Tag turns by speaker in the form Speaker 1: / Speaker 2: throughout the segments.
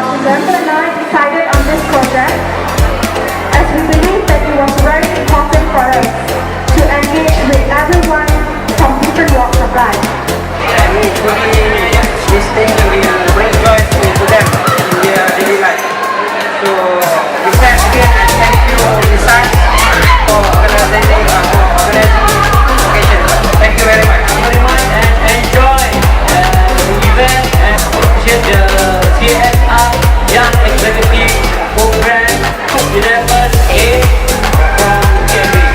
Speaker 1: Autism Selangor decided on this project as we believe that it was very important for us to engage with everyone from different walks of life.
Speaker 2: And hopefully this thing will bring joy to them in their daily life. So we thank again and thank you Lisa for organizing occasion. Thank you very much. And enjoy the event and appreciate the CSR Young Executive Program YEDP11A from YEDP.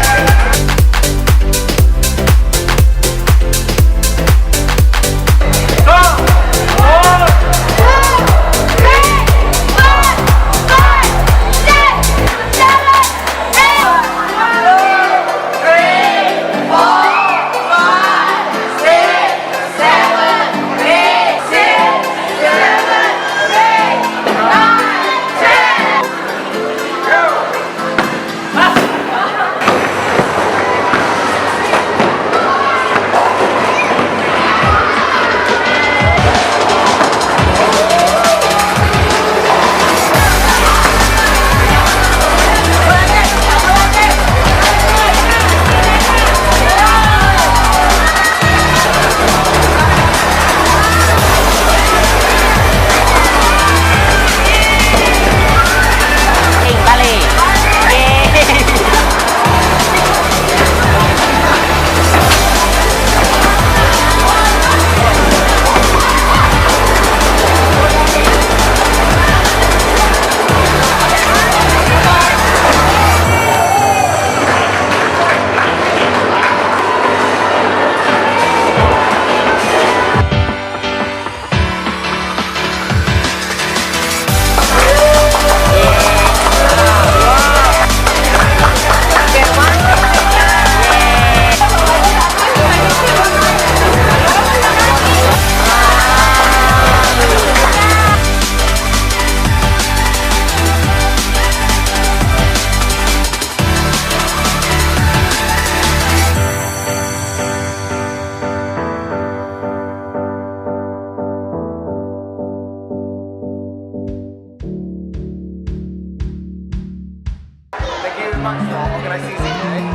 Speaker 3: Thank you very much for organizing this event.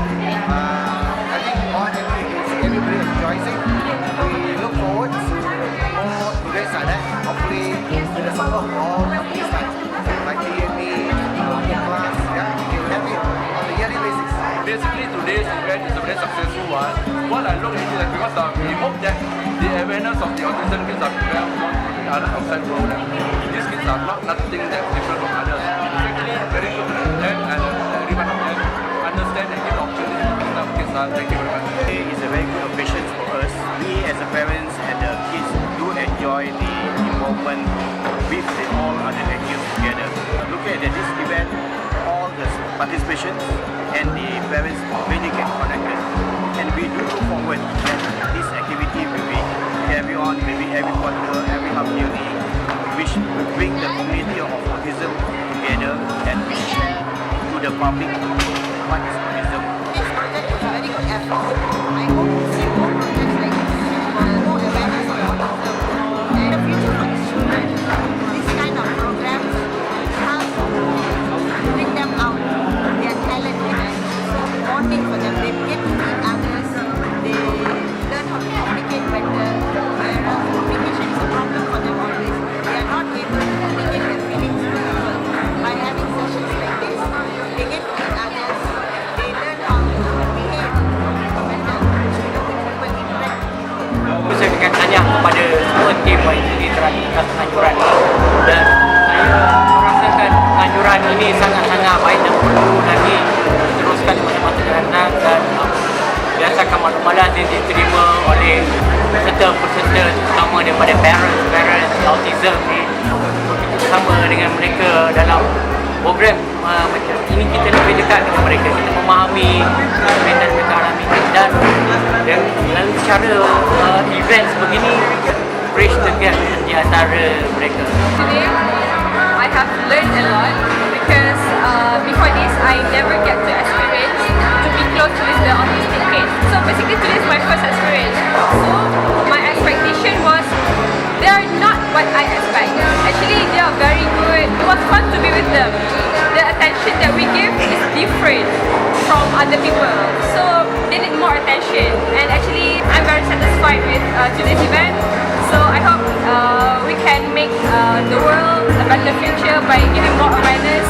Speaker 3: I think everybody enjoys it. We look forward to more events like that. Hopefully, with the support of all companies like DAP, class, yeah, we can have it on a yearly basis.
Speaker 4: Basically, today's event is a very successful one. What I look into that because we hope that the awareness of the autism kids are well known to the other outside world. These kids are not nothing that different from others. It's actually very good to them and everyone of them understand and give opportunity to these type of kids. Thank you very much.
Speaker 5: Today is a very good occasion for us. We as the parents and the kids do enjoy the involvement with all other activities together. Looking at this event, all the participations and the parents really get connected. And we do look forward that this activity will be carried on maybe every quarter, every half yearly, which will bring the community of autism together and we share to the public what is autism.
Speaker 6: This project is a very good effort. I hope to see more projects like this for more awareness of autism. And the future for the children, this kind of programs help bring them out, their talent and bonding for them. They get to meet others, they learn how to communicate better, whereas communication is a problem for them always. They are not able to communicate their feelings to people. By having sessions like this, they get to meet others, they learn how to behave better, with people interact.
Speaker 2: Saya akan tanya kepada semua tim YEDP terhadap penganjuran dan saya merasakan penganjuran ini sangat-sangat baik dan perlu lagi diteruskan di masa-masa akan datang dan berdasarkan maklumat yang diterima oleh peserta-peserta terutama daripada parents autism ni bersama dengan mereka dalam program macam ini kita lebih dekat dengan mereka, kita memahami permintaan mereka alami dan melalui cara event sebegini bridge the gap di antara mereka.
Speaker 1: Today, I have learned a lot because before this, I never get to experience to be close with the autistic kids. So basically, today is my first experience. So my expectation was they are not what I expect. Actually, they are very good. them. The attention that we give is different from other people, so they need more attention. And actually, I'm very satisfied with today's event. So I hope we can make the world a better future by giving more awareness.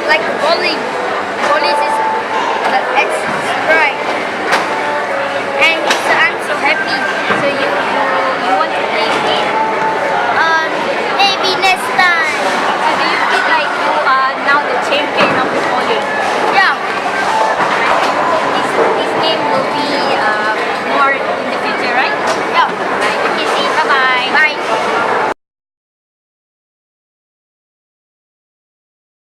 Speaker 7: Like bowling.